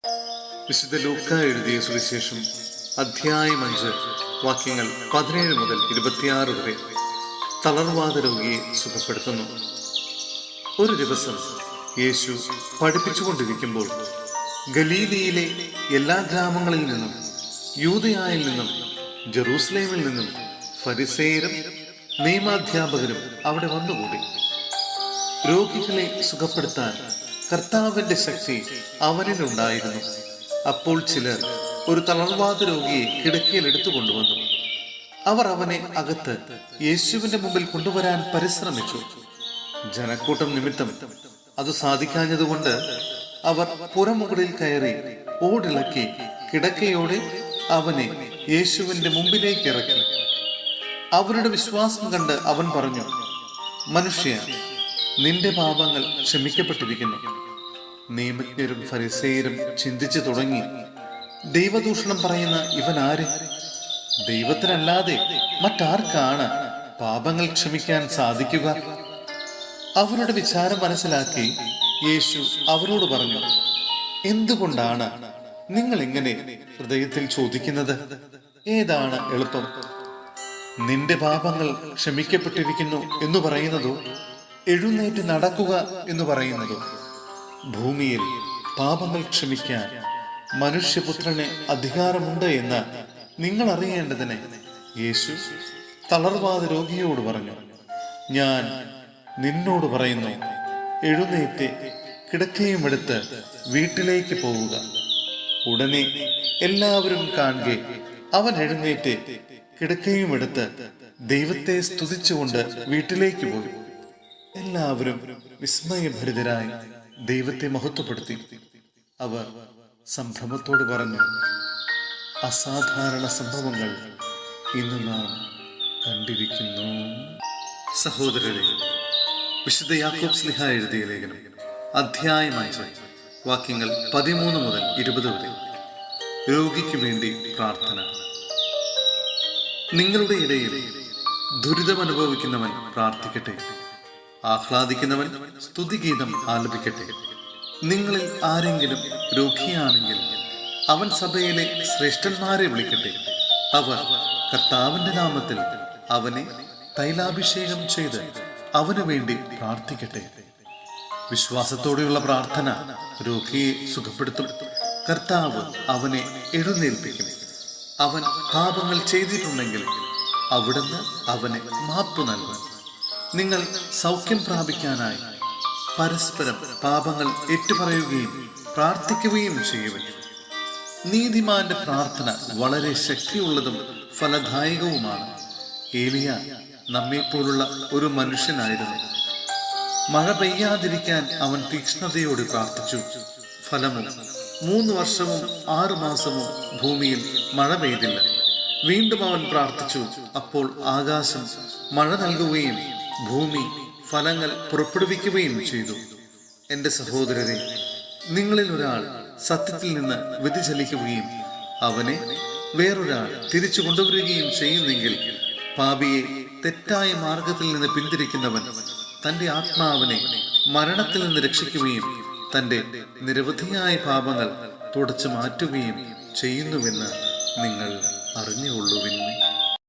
വിശുദ്ധ ലൂക്ക എഴുതിയ സുവിശേഷം അധ്യായം 5 വാക്യങ്ങൾ 17 മുതൽ 26 വരെ. തളർവാദ രോഗിയെ സുഖപ്പെടുത്തുന്നു. ഒരു ദിവസം യേശു പഠിപ്പിച്ചുകൊണ്ടിരിക്കുമ്പോൾ ഗലീലയിലെ എല്ലാ ഗ്രാമങ്ങളിൽ നിന്നും യൂദയായിൽ നിന്നും ജെറൂസലേമിൽ നിന്നും ഫരിസേയരും നിയമാധ്യാപകരും അവിടെ വന്നുകൂടി. രോഗികളെ സുഖപ്പെടുത്താൻ കർത്താവിന്റെ ശക്തി അവനിലുണ്ടായിരുന്നു. അപ്പോൾ ചിലർ ഒരു തളർവാദ രോഗിയെ കിടക്കയിൽ എടുത്തുകൊണ്ടുവന്നു. അവർ അവനെ അകത്ത് യേശുവിന്റെ മുമ്പിൽ കൊണ്ടുവരാൻ പരിശ്രമിച്ചു. ജനക്കൂട്ടം നിമിത്തം അത് സാധിക്കാഞ്ഞതുകൊണ്ട് അവർ പുറമുകളിൽ കയറി ഓടിളക്കി കിടക്കയോടെ അവനെ യേശുവിന്റെ മുമ്പിലേക്ക് ഇറക്കി. അവരുടെ വിശ്വാസം കണ്ട് അവൻ പറഞ്ഞു, മനുഷ്യ, നിന്റെ പാപങ്ങൾ ക്ഷമിക്കപ്പെട്ടിരിക്കുന്നു. നിയമജ്ഞരും ഫരിസേയരും ചിന്തിച്ചു തുടങ്ങി, ദൈവദൂഷണം പറയുന്ന ഇവൻ ആര്? ദൈവത്തിനല്ലാതെ മറ്റാർക്കാണ് പാപങ്ങൾ ക്ഷമിക്കാൻ സാധിക്കുക? അവരുടെ വിചാരം മനസ്സിലാക്കി യേശു അവരോട് പറഞ്ഞു, എന്തുകൊണ്ടാണ് നിങ്ങൾ ഇങ്ങനെ ഹൃദയത്തിൽ ചോദിക്കുന്നത്? ഏതാണ് എളുപ്പം, നിന്റെ പാപങ്ങൾ ക്ഷമിക്കപ്പെട്ടിരിക്കുന്നു എന്ന് പറയുന്നതോ എഴുന്നേറ്റ് നടക്കുക എന്ന് പറയുന്നതോ? ഭൂമിയിൽ പാപങ്ങൾ ക്ഷമിക്കാൻ മനുഷ്യപുത്രന് അധികാരമുണ്ട് എന്ന് നിങ്ങൾ അറിയേണ്ടതിന് യേശു തളർവാദ രോഗിയോട് പറഞ്ഞു, ഞാൻ നിന്നോട് പറയുന്നു, എഴുന്നേറ്റ് കിടക്കയും എടുത്ത് വീട്ടിലേക്ക് പോവുക. ഉടനെ എല്ലാവരും കാണുകെ അവൻ എഴുന്നേറ്റ് കിടക്കയും എടുത്ത് ദൈവത്തെ സ്തുതിച്ചുകൊണ്ട് വീട്ടിലേക്ക് പോയി. എല്ലാവരും വിസ്മയഭരിതരായി ദൈവത്തെ മഹത്വപ്പെടുത്തി. അവർ സംഭ്രമത്തോട് പറഞ്ഞു, അസാധാരണ സംഭവങ്ങൾ ഇന്ന് നാം കണ്ടിരിക്കുന്നു. സഹോദരരെ, വിശുദ്ധ യാക്കോബ് ശ്ലീഹ എഴുതിയ ലേഖനം അധ്യായം 5 വാക്യങ്ങൾ 13 മുതൽ 20 വരെ. രോഗിക്ക് വേണ്ടി പ്രാർത്ഥന. നിങ്ങളുടെ ഇടയിൽ ദുരിതമനുഭവിക്കുന്നവൻ പ്രാർത്ഥിക്കട്ടെ, ആഹ്ലാദിക്കുന്നവൻ സ്തുതിഗീതം ആലപിക്കട്ടെ. നിങ്ങളിൽ ആരെങ്കിലും രോഗിയാണെങ്കിൽ അവൻ സഭയിലെ ശ്രേഷ്ഠന്മാരെ വിളിക്കട്ടെ. അവർ കർത്താവിന്റെ നാമത്തിൽ അവനെ തൈലാഭിഷേകം ചെയ്ത് അവനു വേണ്ടി പ്രാർത്ഥിക്കട്ടെ. വിശ്വാസത്തോടെയുള്ള പ്രാർത്ഥന രോഗിയെ സുഖപ്പെടുത്തും. കർത്താവ് അവനെ എഴുന്നേൽപ്പിക്കും. അവൻ പാപങ്ങൾ ചെയ്തിട്ടുണ്ടെങ്കിൽ അവിടുന്ന് അവന് മാപ്പ് നൽകും. നിങ്ങൾ സൗഖ്യം പ്രാപിക്കാനായി പരസ്പരം പാപങ്ങൾ ഏറ്റുപറയുകയും പ്രാർത്ഥിക്കുകയും ചെയ്യുവൻ. നീതിമാന്റെ പ്രാർത്ഥന വളരെ ശക്തിയുള്ളതും ഫലദായകവുമാണ്. ഏലിയ നമ്മെപ്പോലുള്ള ഒരു മനുഷ്യനായിരുന്നു. മഴ പെയ്യാതിരിക്കാൻ അവൻ തീക്ഷ്ണതയോടെ പ്രാർത്ഥിച്ചു. ഫലമോ 3 വർഷവും 6 മാസവും ഭൂമിയിൽ മഴ പെയ്തില്ല. വീണ്ടും അവൻ പ്രാർത്ഥിച്ചു. അപ്പോൾ ആകാശം മഴ നൽകുകയും ഭൂമി ഫലങ്ങൾ പുറപ്പെടുവിക്കുകയും ചെയ്തു. എൻ്റെ സഹോദരരെ, നിങ്ങളിൽ ഒരാൾ സത്യത്തിൽ നിന്ന് വ്യതിചലിക്കുകയും അവനെ വേറൊരാൾ തിരിച്ചു കൊണ്ടുവരികയും ചെയ്യുന്നെങ്കിൽ, പാപിയെ തെറ്റായ മാർഗത്തിൽ നിന്ന് പിന്തിരിക്കുന്നവൻ തൻ്റെ ആത്മാവിനെ മരണത്തിൽ നിന്ന് രക്ഷിക്കുകയും തൻ്റെ നിരവധിയായ പാപങ്ങൾ തുടച്ചു മാറ്റുകയും ചെയ്യുന്നുവെന്ന് നിങ്ങൾ അറിഞ്ഞുകൊള്ളുവിൻ.